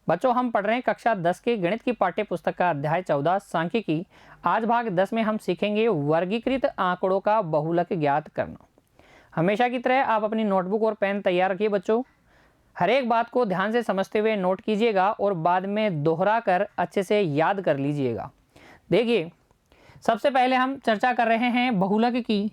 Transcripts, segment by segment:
बच्चों हम पढ़ रहे हैं कक्षा 10 के गणित की पाठ्य पुस्तक का अध्याय 14 सांख्यिकी। आज भाग 10 में हम सीखेंगे वर्गीकृत आंकड़ों का बहुलक ज्ञात करना। हमेशा की तरह आप अपनी नोटबुक और पेन तैयार रखिए बच्चों। हर एक बात को ध्यान से समझते हुए नोट कीजिएगा और बाद में दोहरा कर अच्छे से याद कर लीजिएगा। देखिए, सबसे पहले हम चर्चा कर रहे हैं बहुलक की।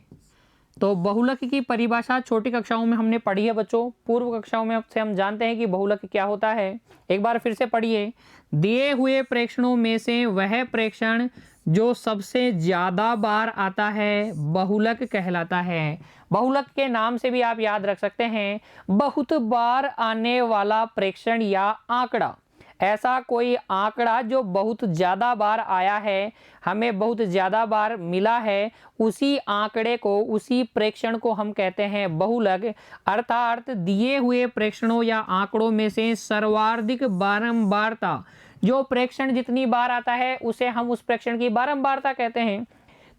तो बहुलक की परिभाषा छोटी कक्षाओं में हमने पढ़ी है बच्चों। पूर्व कक्षाओं में से हम जानते हैं कि बहुलक क्या होता है। एक बार फिर से पढ़िए। दिए हुए प्रेक्षणों में से वह प्रेक्षण जो सबसे ज्यादा बार आता है बहुलक कहलाता है। बहुलक के नाम से भी आप याद रख सकते हैं, बहुत बार आने वाला प्रेक्षण या आंकड़ा। ऐसा कोई आंकड़ा जो बहुत ज़्यादा बार आया है, हमें बहुत ज़्यादा बार मिला है, उसी आंकड़े को, उसी प्रेक्षण को हम कहते हैं बहुलक। अर्थात दिए हुए प्रेक्षणों या आंकड़ों में से सर्वाधिक बारंबारता, जो प्रेक्षण जितनी बार आता है उसे हम उस प्रेक्षण की बारंबारता कहते हैं।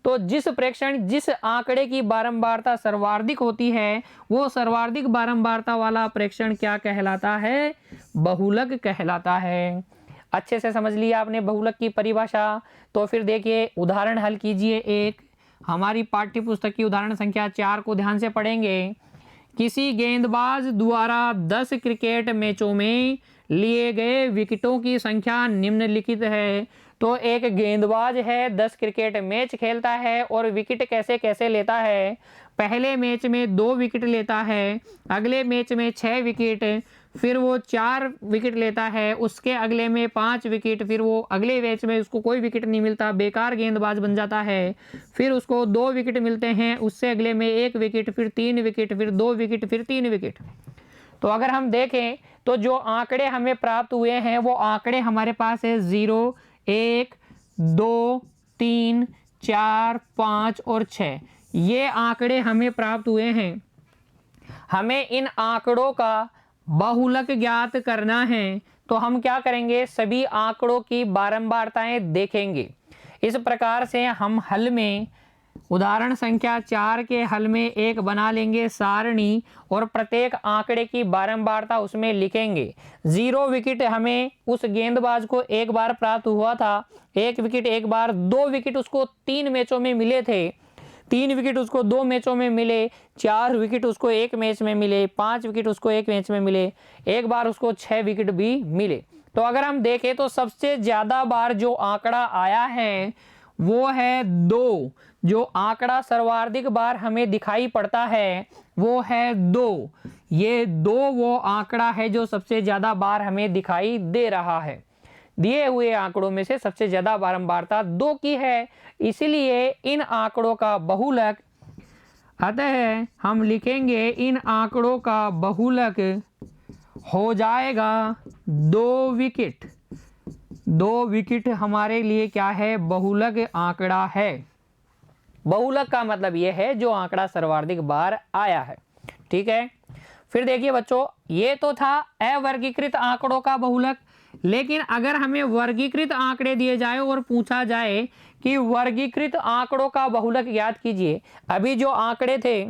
तो जिस आंकड़े की बारंबारता सर्वाधिक होती है, वो सर्वाधिक बारंबारता वाला प्रेक्षण क्या कहलाता है? बहुलक कहलाता है। अच्छे से समझ लिया आपने बहुलक की परिभाषा। तो फिर देखिए, उदाहरण हल कीजिए। एक हमारी पाठ्य पुस्तक की उदाहरण संख्या 4 को ध्यान से पढ़ेंगे। किसी गेंदबाज द्वारा 10 क्रिकेट मैचों में लिए गए विकेटों की संख्या निम्नलिखित है। तो एक गेंदबाज है, 10 क्रिकेट मैच खेलता है और विकेट कैसे कैसे लेता है। पहले मैच में 2 विकेट लेता है, अगले मैच में 6 विकेट, फिर वो 4 विकेट लेता है, उसके अगले में 5 विकेट, फिर वो अगले मैच में उसको कोई विकेट नहीं मिलता, बेकार गेंदबाज बन जाता है। फिर उसको 2 विकेट मिलते हैं, उससे अगले में 1 विकेट, फिर 3 विकेट, फिर 2 विकेट, फिर 3 विकेट। तो अगर हम देखें तो जो आंकड़े हमें प्राप्त हुए हैं वो आंकड़े हमारे पास है 0, 1, 2, 3, 4, 5 और 6। ये आंकड़े हमें प्राप्त हुए हैं। हमें इन आंकड़ों का बहुलक ज्ञात करना है। तो हम क्या करेंगे? सभी आंकड़ों की बारंबारताएं देखेंगे। इस प्रकार से हम हल में, उदाहरण संख्या 4 के हल में एक बना लेंगे सारणी और प्रत्येक आंकड़े की बारंबारता उसमें लिखेंगे। 0 विकेट हमें उस गेंदबाज को एक बार प्राप्त हुआ था, 1 विकेट एक बार, 2 विकेट उसको 3 मैचों में मिले थे, 3 विकेट उसको 2 मैचों में मिले, 4 विकेट उसको 1 मैच में मिले, 5 विकेट उसको 1 मैच में मिले, एक बार उसको 6 विकेट भी मिले। तो अगर हम देखें तो सबसे ज्यादा बार जो आंकड़ा आया है वो है 2। जो आंकड़ा सर्वाधिक बार हमें दिखाई पड़ता है वो है 2। ये 2 वो आंकड़ा है जो सबसे ज्यादा बार हमें दिखाई दे रहा है। दिए हुए आंकड़ों में से सबसे ज्यादा बारंबारता 2 की है, इसलिए इन आंकड़ों का बहुलक, अतः हम लिखेंगे इन आंकड़ों का बहुलक हो जाएगा 2 विकेट। 2 विकेट हमारे लिए क्या है? बहुलक आंकड़ा है। बहुलक का मतलब यह है जो आंकड़ा सर्वाधिक बार आया है। ठीक है। फिर देखिए बच्चों, ये तो था अवर्गीकृत आंकड़ों का बहुलक। लेकिन अगर हमें वर्गीकृत आंकड़े दिए जाए और पूछा जाए कि वर्गीकृत आंकड़ों का बहुलक ज्ञात कीजिए। अभी जो आंकड़े थे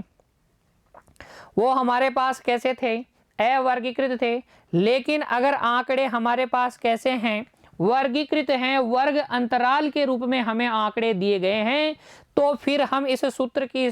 वो हमारे पास कैसे थे? अवर्गीकृत थे। लेकिन अगर आंकड़े हमारे पास कैसे हैं? वर्गीकृत हैं, वर्ग अंतराल के रूप में हमें आंकड़े दिए गए हैं। तो फिर हम इस सूत्र की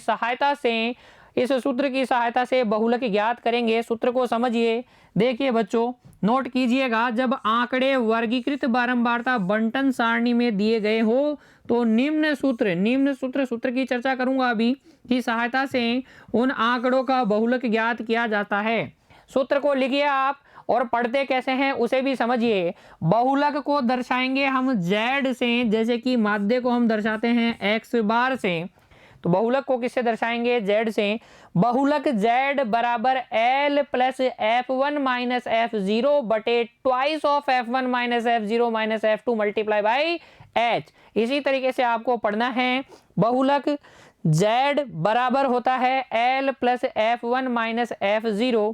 सहायता से बहुलक ज्ञात करेंगे। सूत्र को समझिए। देखिए बच्चों, नोट कीजिएगा। जब आंकड़े वर्गीकृत बारंबारता बंटन सारणी में दिए गए हो तो निम्न सूत्र की चर्चा करूंगा अभी, की सहायता से उन आंकड़ों का बहुलक ज्ञात किया जाता है। सूत्र को लिखिए आप और पढ़ते कैसे हैं उसे भी समझिए। बहुलक को दर्शाएंगे हम z से, जैसे कि माध्य को हम दर्शाते हैं x बार से। तो बहुलक को किससे दर्शाएंगे? z से। बहुलक z बराबर l plus f1 minus f0 बटे twice of f1 minus f0 minus f2 multiply by h। इसी तरीके से आपको पढ़ना है। बहुलक z बराबर होता है l plus f1 minus f0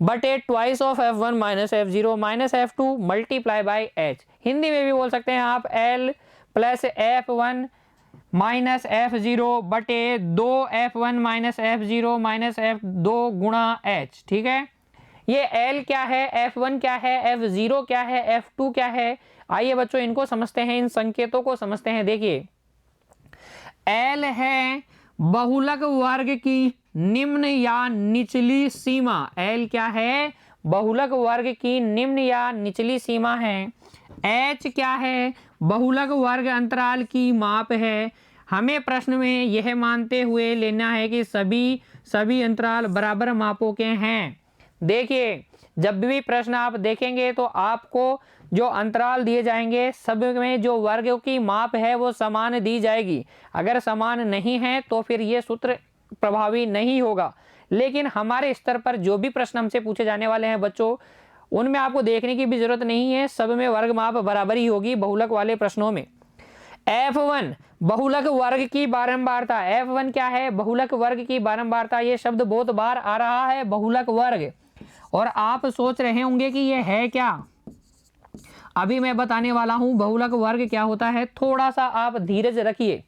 बटे twice of f1 minus f0 minus f2 multiply by h। Hindi में भी बोल सकते हैं आप l plus f1 minus f0 बटे 2 f1 minus f0 minus f2 गुणा h। ठीक है, ये L क्या है, F1 क्या है, F0 क्या है, F2 क्या है। आइए बच्चों इनको समझते हैं, इन संकेतों को समझते हैं। देखिए L है बहुलक वर्ग की निम्न या निचली सीमा। L क्या है, बहुलक वर्ग की निम्न या निचली सीमा है। H क्या है, बहुलक वर्ग अंतराल की माप है। हमें प्रश्न में यह मानते हुए लेना है कि सभी अंतराल बराबर मापों के हैं। देखिए जब भी प्रश्न आप देखेंगे तो आपको जो अंतराल दिए जाएंगे सब में जो वर्गों की माप है वो समान दी जाएगी। अगर समान नहीं है तो फिर ये सूत्र प्रभावी नहीं होगा। लेकिन हमारे स्तर पर जो भी प्रश्न हमसे पूछे जाने वाले हैं बच्चों, उनमें आपको देखने की भी जरूरत नहीं है, सब में वर्ग माप बराबर ही होगी बहुलक वाले प्रश्नों में। F1 बहुलक वर्ग की बारंबारता। F1 क्या है, बहुलक वर्ग की बारंबारता। ये शब्द बहुत बार आ रहा है, बहुलक वर्ग, और आप सोच रहे होंगे कि ये है क्या। अभी मैं बताने वाला हूं बहुलक वर्ग क्या होता है, थोड़ा सा आप धीरज रखिए।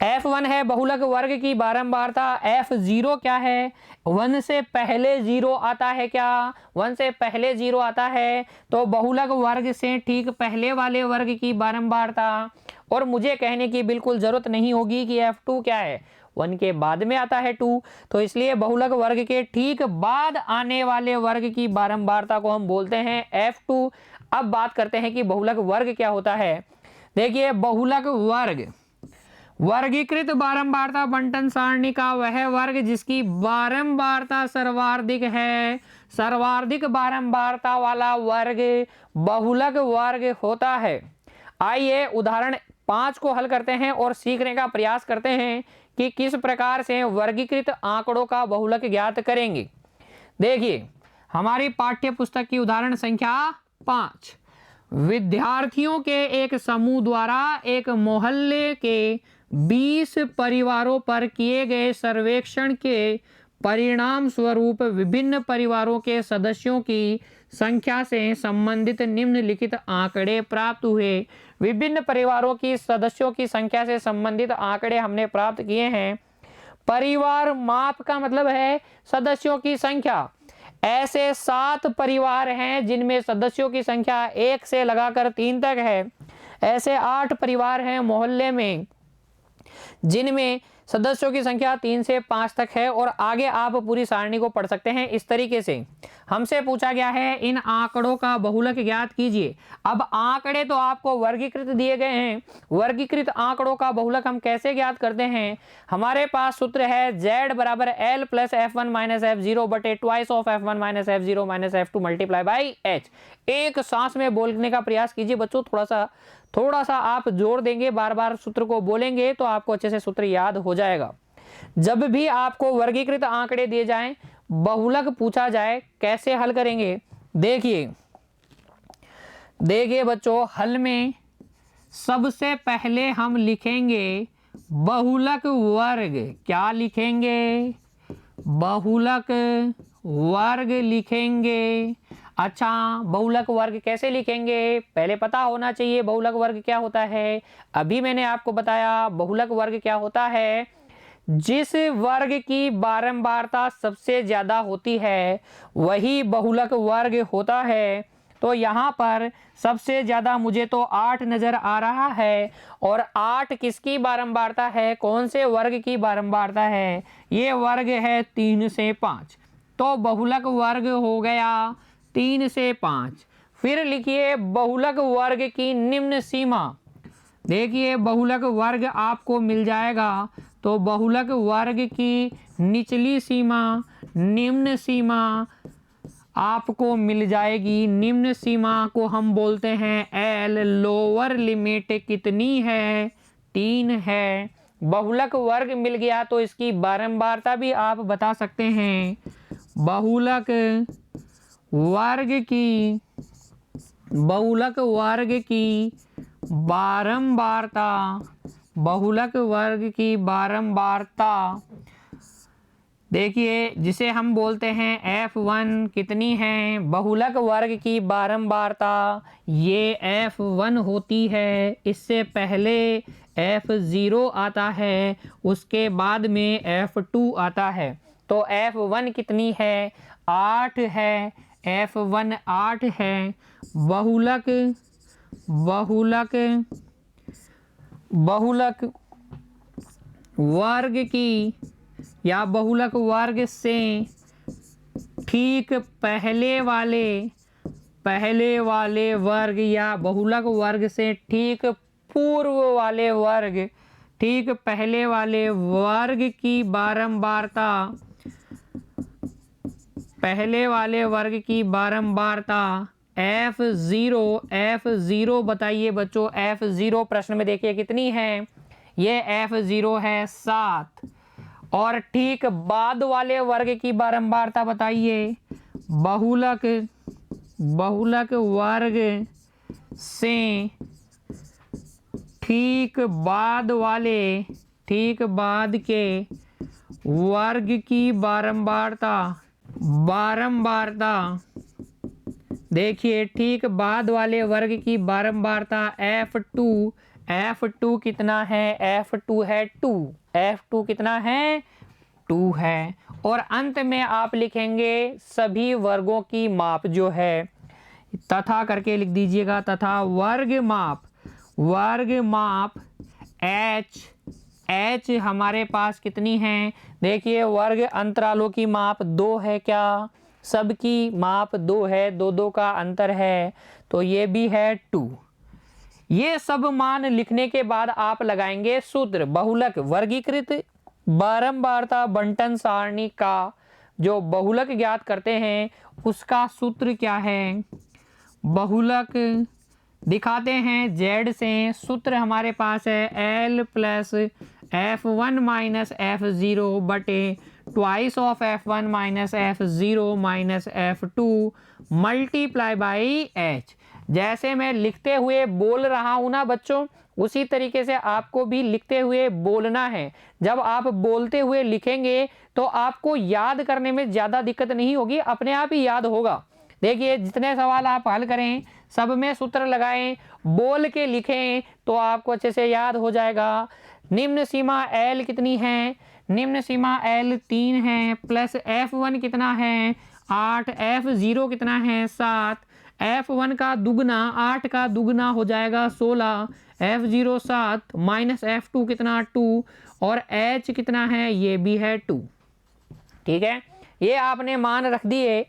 F1 है बहुलक वर्ग की बारंबारता। F0 क्या है, 1 से पहले 0 आता है क्या, 1 से पहले 0 आता है तो बहुलक वर्ग से ठीक पहले वाले वर्ग की बारंबारता। और मुझे कहने की बिल्कुल जरूरत नहीं होगी कि F2 क्या है, 1 के बाद में आता है 2, तो इसलिए बहुलक वर्ग के ठीक बाद आने वाले वर्ग की बारंबारता को हम बोलते हैं F2। अब बात करते हैं कि बहुलक वर्ग क्या होता है। देखिए बहुलक वर्ग वर्गीकृत बारंबारता बंटन सारणी का वह वर्ग जिसकी बारंबारता सर्वाधिक है। सर्वाधिक बारंबारता वाला वर्ग बहुलक वर्ग होता है। आइए उदाहरण 5 को हल करते हैं और सीखने का प्रयास करते हैं कि किस प्रकार से वर्गीकृत आंकड़ों का बहुलक ज्ञात करेंगे। देखिए हमारी पाठ्य पुस्तक की उदाहरण संख्या 5। विद्यार्थियों के एक समूह द्वारा एक मोहल्ले के 20 परिवारों पर किए गए सर्वेक्षण के परिणाम स्वरूप विभिन्न परिवारों के सदस्यों की संख्या से संबंधित निम्नलिखित आंकड़े प्राप्त हुए। विभिन्न परिवारों की सदस्यों की संख्या से संबंधित आंकड़े हमने प्राप्त किए हैं। परिवार माप का मतलब है सदस्यों की संख्या। ऐसे 7 परिवार हैं जिनमें सदस्यों की संख्या 1 से लगाकर 3 तक है। ऐसे 8 परिवार हैं मोहल्ले में जिनमें सदस्यों की संख्या 3 से 5 तक है। और आगे आप पूरी सारणी को पढ़ सकते हैं। इस तरीके से हमसे पूछा गया है इन आंकड़ों का बहुलक ज्ञात कीजिए। अब आंकड़े तो आपको वर्गीकृत दिए गए हैं, वर्गीकृत आंकड़ों का बहुलक हम कैसे ज्ञात करते हैं। हमारे पास सूत्र है Z बराबर L plus F1 minus F0 बटे twice of F1 minus F0 minus F2 multiply by H। एक सांस में बोलने का प्रयास कीजिए बच्चों, थोड़ा सा आप जोर देंगे, बार बार सूत्र को बोलेंगे तो आपको अच्छे से सूत्र याद हो जाएगा। जब भी आपको वर्गीकृत आंकड़े दिए जाएं, बहुलक पूछा जाए, कैसे हल करेंगे। देखिए बच्चों, हल में सबसे पहले हम लिखेंगे बहुलक वर्ग। क्या लिखेंगे, बहुलक वर्ग लिखेंगे। अच्छा, बहुलक वर्ग कैसे लिखेंगे, पहले पता होना चाहिए बहुलक वर्ग क्या होता है। अभी मैंने आपको बताया बहुलक वर्ग क्या होता है, जिस वर्ग की बारंबारता सबसे ज्यादा होती है वही बहुलक वर्ग होता है। तो यहाँ पर सबसे ज्यादा मुझे तो 8 नजर आ रहा है, और 8 किसकी बारंबारता है, कौन से वर्ग की बारंबारता है, ये वर्ग है 3 से 5। तो बहुलक वर्ग हो गया 3 से 5। फिर लिखिए बहुलक वर्ग की निम्न सीमा। देखिए बहुलक वर्ग आपको मिल जाएगा, तो बहुलक वर्ग की निचली सीमा, निम्न सीमा आपको मिल जाएगी। निम्न सीमा को हम बोलते हैं L। लोअर लिमिट कितनी है, 3 है। बहुलक वर्ग मिल गया तो इसकी बारंबारता भी आप बता सकते हैं। बहुलक वर्ग की बारंबारता, बहुलक वर्ग की बारंबारता देखिए जिसे हम बोलते हैं F1 कितनी है, बहुलक वर्ग की बारंबारता ये F1 होती है। इससे पहले F0 आता है, उसके बाद में F2 आता है। तो F1 कितनी है, 8 है। F1 8 है, बहुलक वर्ग की या बहुलक वर्ग से ठीक पहले वाले वर्ग या बहुलक वर्ग से ठीक पूर्व वाले वर्ग, ठीक पहले वाले वर्ग की बारंबारता, पहले वाले वर्ग की बारंबारता F0 बताइए बच्चों, F0 प्रश्न में देखिए कितनी है, ये F0 है 7। और ठीक बाद वाले वर्ग की बारंबारता बताइए, बहुलक वर्ग से ठीक बाद के वर्ग की बारंबारता देखिए, ठीक बाद वाले वर्ग की बारंबारता F2 कितना है, F2 है 2, F2 कितना है 2 है। और अंत में आप लिखेंगे सभी वर्गों की माप जो है, तथा करके लिख दीजिएगा, तथा वर्ग माप H हमारे पास कितनी है, देखिए वर्ग अंतरालों की माप 2 है, क्या सबकी माप 2 है, 2 का अंतर है, तो ये भी है 2। ये सब मान लिखने के बाद आप लगाएंगे सूत्र, बहुलक वर्गीकृत बारंबारता बंटन सारणी का जो बहुलक ज्ञात करते हैं उसका सूत्र क्या है, बहुलक दिखाते हैं Z से, सूत्र हमारे पास है L plus F1 minus F0 बटे twice of F1 minus F0 minus F2 multiply by H। जैसे मैं लिखते हुए बोल रहा हूं ना बच्चों, उसी तरीके से आपको भी लिखते हुए बोलना है। जब आप बोलते हुए लिखेंगे तो आपको याद करने में ज़्यादा दिक्कत नहीं होगी, अपने आप ही याद होगा। देखिए जितने सवाल आप हल करें सब में सूत्र लगाएं, बोल के लिखें तो आपको अच्छे से याद हो जाएगा। निम्न सीमा L कितनी है, निम्न सीमा L 3 है, प्लस F1 कितना है 8, F0 कितना है 7, F1 का दुगना 8 का दुगना हो जाएगा 16, F0 7 माइनस F2 कितना 2 और H कितना है, ये भी है 2। ठीक है, ये आपने मान रख दिए।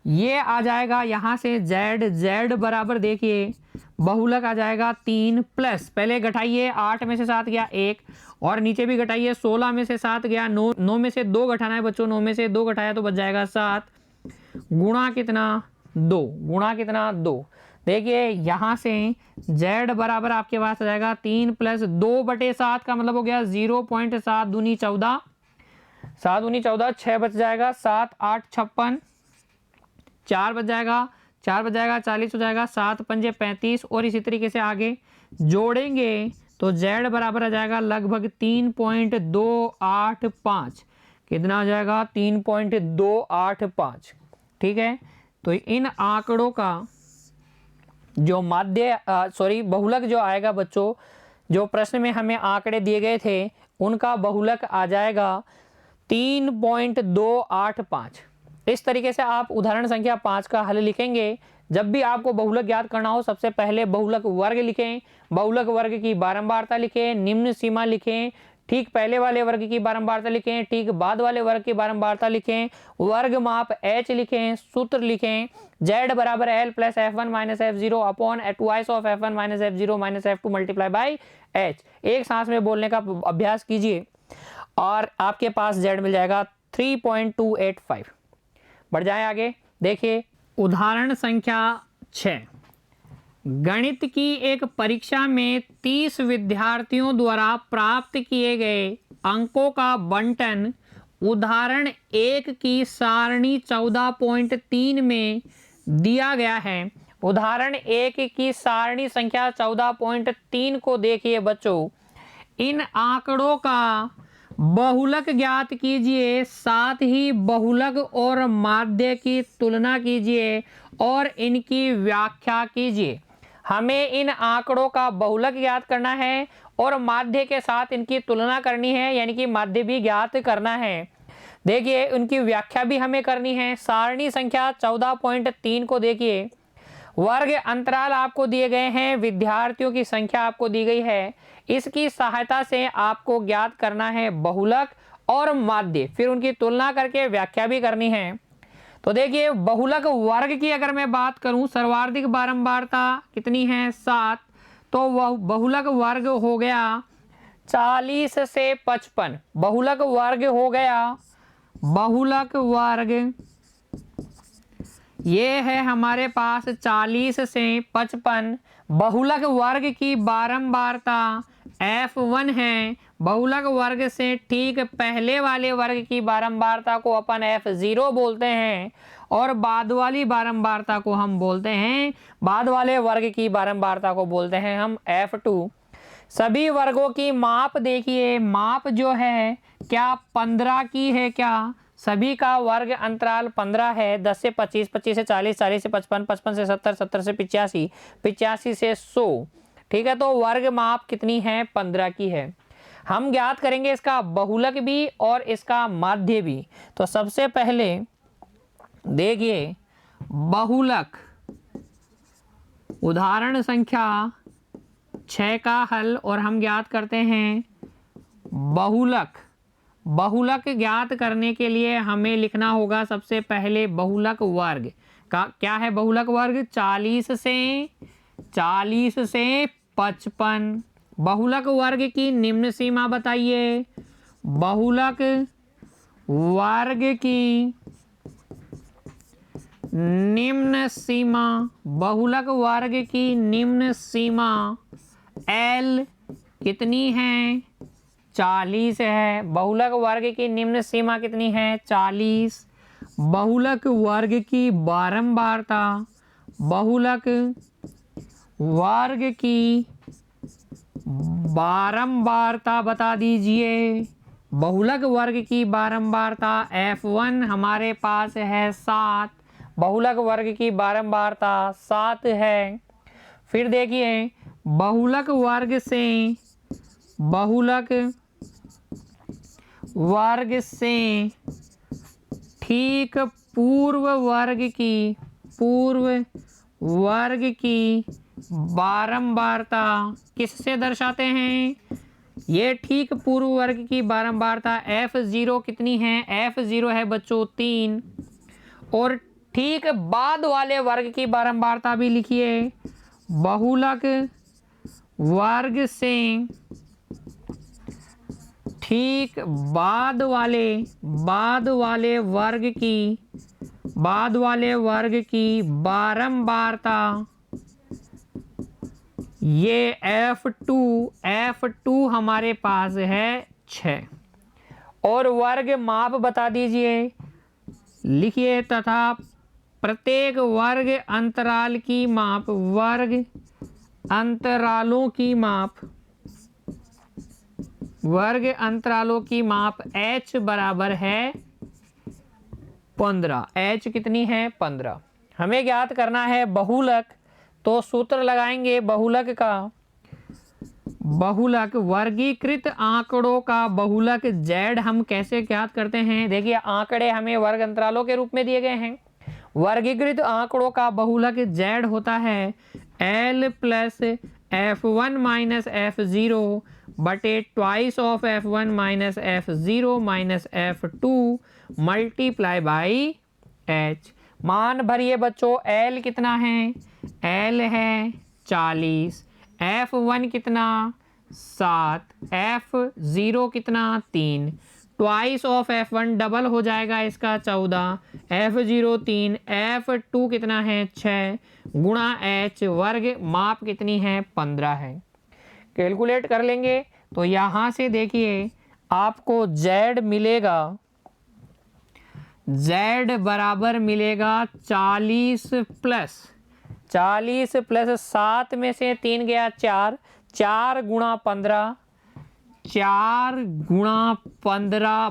ये आ जाएगा यहाँ से Z बराबर देखिए बहुलक आ जाएगा 3 प्लस, पहले घटाइए 8 में से 7 गया 1 और नीचे भी घटाइए 16 में से 7 गया 9 में से 2 घटाना है बच्चों, 9 में से 2 घटाया तो बच जाएगा 7, गुणा कितना 2। देखिए यहाँ से Z बराबर आपके पास आ जाएगा 3 प्लस 2 बटे 7 का मतलब हो गया 0.7 दूनी 14, 7 दूनी 14, 6 बच जाएगा, 7 8 56, 4 बच जाएगा, 40 हो जाएगा, 7 पंजे 35 और इसी तरीके से आगे जोड़ेंगे तो Z बराबर आ जाएगा लगभग 3.285, कितना आ जाएगा 3.285। ठीक है, तो इन आंकड़ों का जो बहुलक जो आएगा बच्चों, जो प्रश्न में हमें आंकड़े दिए गए थे उनका बहुलक आ जाएगा 3.285। इस तरीके से आप उदाहरण संख्या 5 का हल लिखेंगे। जब भी आपको बहुलक ज्ञात करना हो सबसे पहले बहुलक वर्ग लिखें, बहुलक वर्ग की बारंबारता लिखें, निम्न सीमा लिखें, ठीक पहले वाले वर्ग की बारंबारता लिखें, ठीक बाद वाले वर्ग की बारंबारता लिखें, वर्ग माप H लिखें, सूत्र लिखें Z बराबर L plus F1 minus F0 upon twice of F1 minus F0 minus F2 multiply by H। एक सांस में बोलने का अभ्यास कीजिए और आपके पास Z मिल जाएगा 3.285। बढ़ जाए आगे, देखिए उदाहरण संख्या 6। गणित की एक परीक्षा में 30 विद्यार्थियों द्वारा प्राप्त किए गए अंकों का बंटन उदाहरण 1 की सारणी 14.3 में दिया गया है। उदाहरण 1 की सारणी संख्या 14.3 को देखिए बच्चों, इन आंकड़ों का बहुलक ज्ञात कीजिए, साथ ही बहुलक और माध्य की तुलना कीजिए और इनकी व्याख्या कीजिए। हमें इन आंकड़ों का बहुलक ज्ञात करना है और माध्य के साथ इनकी तुलना करनी है, यानी कि माध्य भी ज्ञात करना है। देखिए उनकी व्याख्या भी हमें करनी है। सारणी संख्या 14.3 को देखिए, वर्ग अंतराल आपको दिए गए हैं, विद्यार्थियों की संख्या आपको दी गई है, इसकी सहायता से आपको ज्ञात करना है बहुलक और माध्य, फिर उनकी तुलना करके व्याख्या भी करनी है। तो देखिए बहुलक वर्ग की अगर मैं बात करूं, सर्वाधिक बारंबारता कितनी है 7, तो वह बहुलक वर्ग हो गया 40 से 55। बहुलक वर्ग हो गया, बहुलक वर्ग ये है हमारे पास 40 से 55। बहुलक वर्ग की बारंबारता F1 है। बहुलक वर्ग से ठीक पहले वाले वर्ग की बारंबारता को अपन F0 बोलते हैं और बाद वाली बारंबारता को हम बोलते हैं, बाद वाले वर्ग की बारंबारता को बोलते हैं हम F2। सभी वर्गों की माप देखिए, माप जो है क्या 15 की है, क्या सभी का वर्ग अंतराल 15 है। 10 से 25, 25 से 40, 40 से 55, 55 से 70, 70 से 85, 85 से 100, ठीक है। तो वर्ग माप कितनी है 15 की है। हम ज्ञात करेंगे इसका बहुलक भी और इसका माध्य भी। तो सबसे पहले देखिए बहुलक, उदाहरण संख्या 6 का हल, और हम ज्ञात करते हैं बहुलक। बहुलक ज्ञात करने के लिए हमें लिखना होगा सबसे पहले बहुलक वर्ग का क्या है। बहुलक वर्ग 40 से 55। बहुलक वर्ग की निम्न सीमा बताइए। बहुलक वर्ग की निम्न सीमा, बहुलक वर्ग की निम्न सीमा L कितनी है 40 है। बहुलक वर्ग की निम्न सीमा कितनी है 40। बहुलक वर्ग की बारंबारता, बहुलक वर्ग की बारंबारता बता दीजिए। बहुलक वर्ग की बारंबारता F1 हमारे पास है 7। बहुलक वर्ग की बारंबारता 7 है। फिर देखिए बहुलक वर्ग से, बहुलक वर्ग से ठीक पूर्व वर्ग की बारंबारता किससे दर्शाते हैं। ये ठीक पूर्व वर्ग की बारंबारता F0 कितनी है, F0 है बच्चों 3। और ठीक बाद वाले वर्ग की बारंबारता भी लिखिए। बहुलक वर्ग से ठीक बाद वाले वर्ग की बारंबारता ये F2 हमारे पास है 6। और वर्ग माप बता दीजिए, लिखिए तथा प्रत्येक वर्ग अंतराल की माप, वर्ग अंतरालों की माप, वर्ग अंतरालों की माप H बराबर है 15। H कितनी है 15। हमें ज्ञात करना है बहुलक, तो सूत्र लगाएंगे बहुलक का। बहुलक वर्गीकृत आंकड़ों का बहुलक Z हम कैसे ज्ञात करते हैं। देखिए आंकड़े हमें वर्ग अंतरालों के रूप में दिए गए हैं। वर्गीकृत आंकड़ों का बहुलक Z होता है L plus F1 minus F0 बटे twice of F1 minus F0 minus F2 multiply by H। मान भरिए बच्चों, L कितना है, L है 40, F1 कितना 7, F0 कितना 3, ट्वाइस ऑफ F1 डबल हो जाएगा इसका 14, F0 3, F2 कितना है 6 गुणा H, वर्ग माप कितनी है 15 है। कैलकुलेट कर लेंगे तो यहाँ से देखिए आपको Z मिलेगा, Z बराबर मिलेगा 40 प्लस 7 में से 3 गया 4, 4 गुणा 15, 4 गुणा 15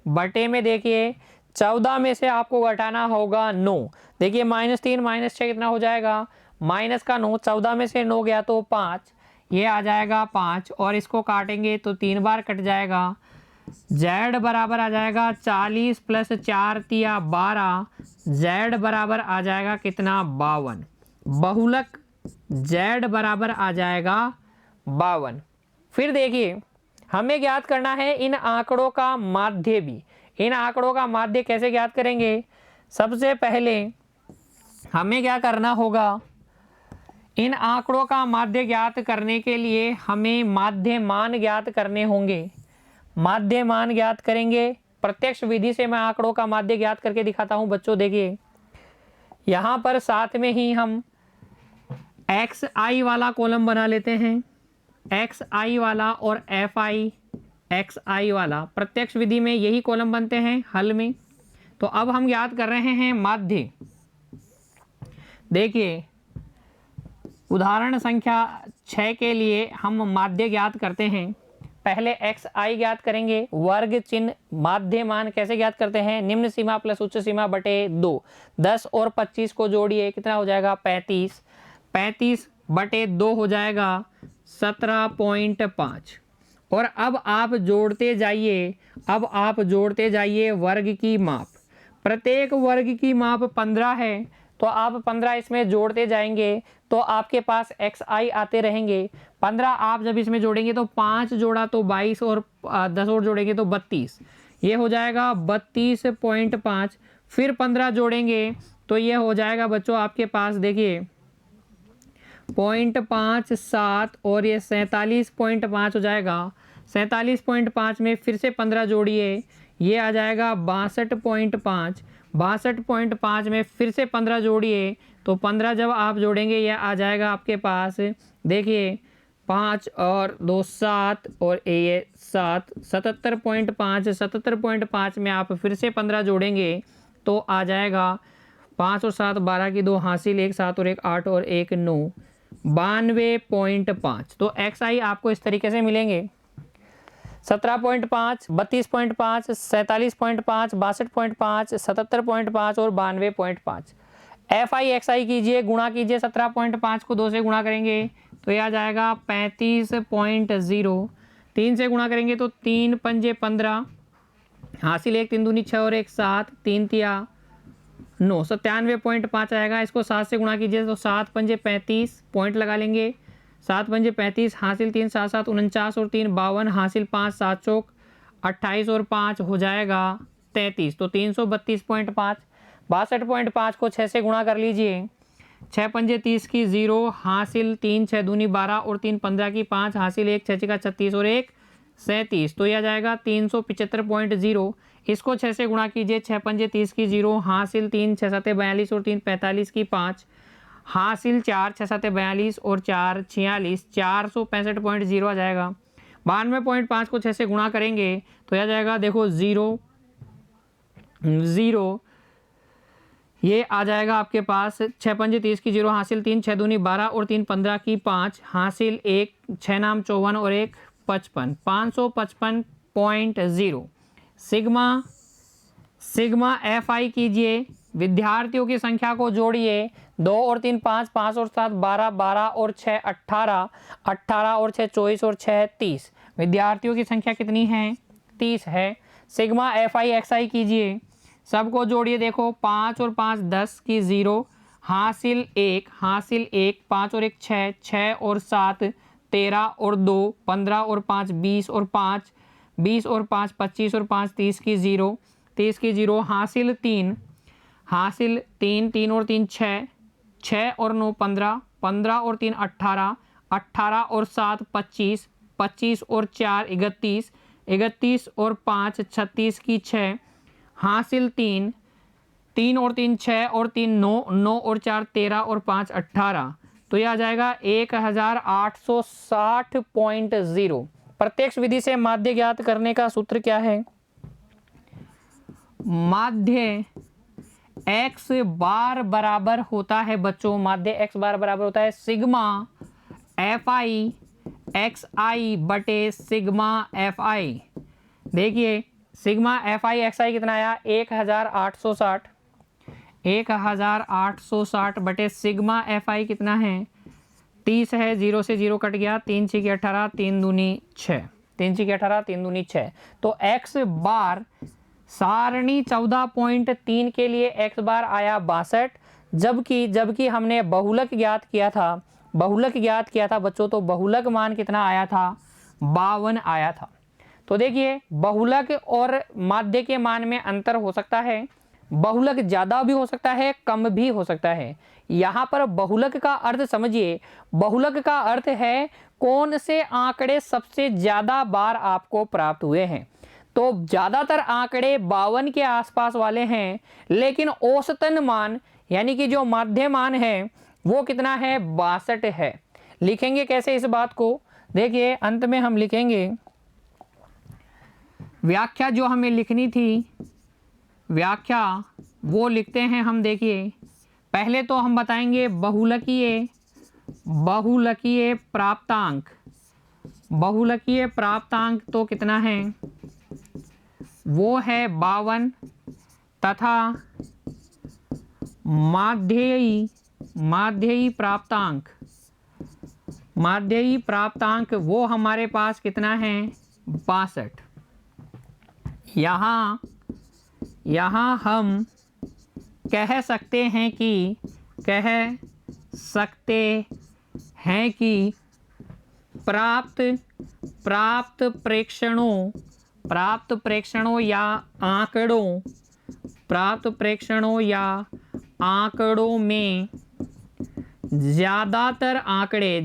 बटे में देखिए 14 में से आपको घटाना होगा 9। देखिए -3 -6 कितना हो जाएगा, माइनस का 9, 14 में से 9 गया तो 5, ये आ जाएगा 5 और इसको काटेंगे तो 3 बार कट जाएगा। z बराबर आ जाएगा 40 प्लस 4 तिया 12, z बराबर आ जाएगा कितना 52। बहुलक z बराबर आ जाएगा 52। फिर देखिए हमें ज्ञात करना है इन आंकड़ों का माध्य भी। इन आंकड़ों का माध्य कैसे ज्ञात करेंगे? सबसे पहले हमें क्या करना होगा, इन आंकड़ों का माध्य ज्ञात करने के लिए हमें माध्य मान ज्ञात करने होंगे। माध्य मान ज्ञात करेंगे प्रत्यक्ष विधि से। मैं आंकड़ों का माध्य ज्ञात करके दिखाता हूं बच्चों। देखिए यहां पर साथ में ही हम एक्स आई वाला कॉलम बना लेते हैं, एक्स आई वाला और एफ आई एक्स आई वाला। प्रत्यक्ष विधि में यही कॉलम बनते हैं हल में। तो अब हम ज्ञात कर रहे हैं माध्य। देखिए उदाहरण संख्या 6 के लिए हम माध्य ज्ञात करते हैं। पहले एक्स आई ज्ञात करेंगे, वर्ग चिन्ह माध्य मान कैसे ज्ञात करते हैं? निम्न सीमा प्लस उच्च सीमा बटे 2। 10 और 25 को जोड़िए कितना हो जाएगा 35। 35 बटे 2 हो जाएगा 17.5। और अब आप जोड़ते जाइए, अब आप जोड़ते जाइए वर्ग की माप। प्रत्येक वर्ग की माप 15 है, तो आप 15 इसमें जोड़ते जाएंगे तो आपके पास एक्स आई आते रहेंगे। 15 आप जब इसमें जोड़ेंगे तो 5 जोड़ा तो 22 और 10 और जोड़ेंगे तो 32, ये हो जाएगा 32.5। फिर 15 जोड़ेंगे तो ये हो जाएगा बच्चों आपके पास देखिए 0.57 और ये 47.5 हो जाएगा। 47.5 में फिर से 15 जोड़िए, ये आ जाएगा 62.5। 62.5 में फिर से 15 जोड़िए तो 15 जब आप जोड़ेंगे यह आ जाएगा आपके पास देखिए 5 और 2 7 और ये 7 77.5। 77.5 में आप फिर से 15 जोड़ेंगे तो आ जाएगा 5 और 7 12 की 2 हासिल 1 7 और 1 8 और 1 9 92.5। तो एक्स आई आपको इस तरीके से मिलेंगे 17.5, 32.5, 47.5, 62.5, 77.5 और 92.5। एफ आई एक्स आई कीजिए, गुणा कीजिए 17.5 को 2 से गुणा करेंगे तो यह आ जाएगा 35.0। 3 से गुणा करेंगे तो 3 पंजे 15 हासिल 1 3 दूनी 6 और 1 7 3 तिया 9 97.5 आएगा। इसको 7 से गुणा कीजिए तो 7 पंजे 35 पॉइंट लगा लेंगे। 7 पंजे 35 हासिल 3 7 7 49 और 3 52 हासिल 5 7 चौक 28 और 5 हो जाएगा 33। तो 332.5। 62.5 को 6 से गुणा कर लीजिए। 6 पंजे 30 की 0 हासिल 3 6 दूनी 12 और 3 15 की 5 हासिल 1 6 का 36 और 1 37। तो यह जाएगा 375.0। इसको 6 से गुणा कीजिए। 6 पंजे 30 की 0 हासिल 3 6 7 42 और 3 45 की 5 हासिल 4 6 7 42 और 4 46 465.0 आ जाएगा। 92.5 को 6 से गुणा करेंगे तो यह जाएगा देखो 0 0 ये आ जाएगा आपके पास 6 पंजे 30 की 0 हासिल 3 6 दूनी 12 और 3 15 की 5 हासिल 1 6 नाम 54 और 1 55 555.0। सिग्मा सिग्मा एफ आई कीजिए, विद्यार्थियों की संख्या को जोड़िए 2 और 3 5 5 और 7 12 12 और 6 18 18 और 6 24 और 6 30। विद्यार्थियों की संख्या कितनी है 30 है। सिग्मा एफ आई एक्स आई कीजिए, सबको जोड़िए देखो 5 और 5 10 की 0 हासिल 1 5 और 1 6 6 और 7 13 और 2 15 और 5 20 और 5 20 और 5 25 और 5 30 की 0 30 की 0 हासिल 3 3 और 3 6 6 और 9 15 15 और 3 18 18 और 7 25 25 और 4 31 31 और 5 36 की 6 हासिल 3 3 और 3 6 और 3 9 9 और 4 13 और 5 18। तो यह आ जाएगा 1860.0। प्रत्यक्ष विधि से माध्य ज्ञात करने का सूत्र क्या है? माध्य x बार बराबर होता है बच्चों, माध्य x बार बराबर होता है सिग्मा एफ आई एक्स आई बटे सिग्मा एफ आई। देखिए सिग्मा एफ आई एक्स आई कितना आया 1860 1860 बटे सिग्मा एफ आई कितना है 30 है। 0 से 0 कट गया 3 6 की 18 3 दूनी 6 3 छीके 18, 3 दूनी 6। तो x बार सारणी 14.3 के लिए x बार आया 62, जबकि हमने बहुलक ज्ञात किया था बच्चों, तो बहुलक मान कितना आया था, 52 आया था। तो देखिए बहुलक और माध्य के मान में अंतर हो सकता है, बहुलक ज्यादा भी हो सकता है, कम भी हो सकता है। यहाँ पर बहुलक का अर्थ समझिए, बहुलक का अर्थ है कौन से आंकड़े सबसे ज्यादा बार आपको प्राप्त हुए हैं। तो ज्यादातर आंकड़े 52 के आसपास वाले हैं, लेकिन औसतन मान यानी कि जो माध्य मान है वो कितना है, 62 है। लिखेंगे कैसे इस बात को, देखिए अंत में हम लिखेंगे व्याख्या, जो हमें लिखनी थी व्याख्या वो लिखते हैं हम। देखिए पहले तो हम बताएंगे बहुलकीय प्राप्तांक तो कितना है, वो है 52, तथा माध्ययी प्राप्तांक वो हमारे पास कितना है, 62। यहाँ हम कह सकते हैं कि प्राप्त प्रेक्षणों या आंकड़ों में ज्यादातर आंकड़े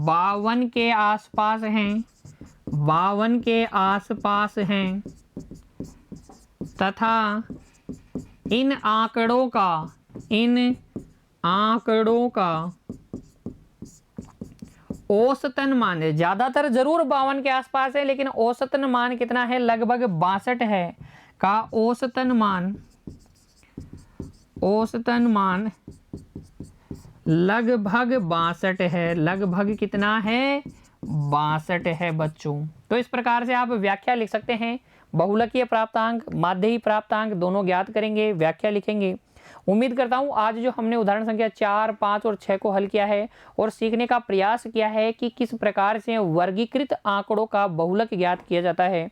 52 के आसपास हैं, तथा इन आंकड़ों का औसतन मान, ज्यादातर जरूर 52 के आसपास है, लेकिन औसतन मान कितना है, लगभग 62 है का औसतन मान लगभग 62 है। लगभग कितना है, 62 है बच्चों। तो इस प्रकार से आप व्याख्या लिख सकते हैं, बहुलकीय प्राप्तांक, माध्ययी प्राप्तांक दोनों ज्ञात करेंगे, व्याख्या लिखेंगे। उम्मीद करता हूं आज जो हमने उदाहरण संख्या 4, 5 और 6 को हल किया है और सीखने का प्रयास किया है कि किस प्रकार से वर्गीकृत आंकड़ों का बहुलक ज्ञात किया जाता है,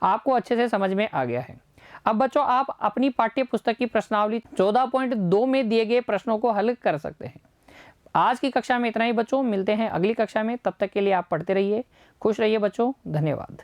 आपको अच्छे से समझ में आ गया है। अब बच्चों आप अपनी पाठ्य पुस्तक की प्रश्नावली 14.2 में दिए गए प्रश्नों को हल कर सकते हैं। आज की कक्षा में इतना ही बच्चों, मिलते हैं अगली कक्षा में, तब तक के लिए आप पढ़ते रहिए, खुश रहिए बच्चों, धन्यवाद।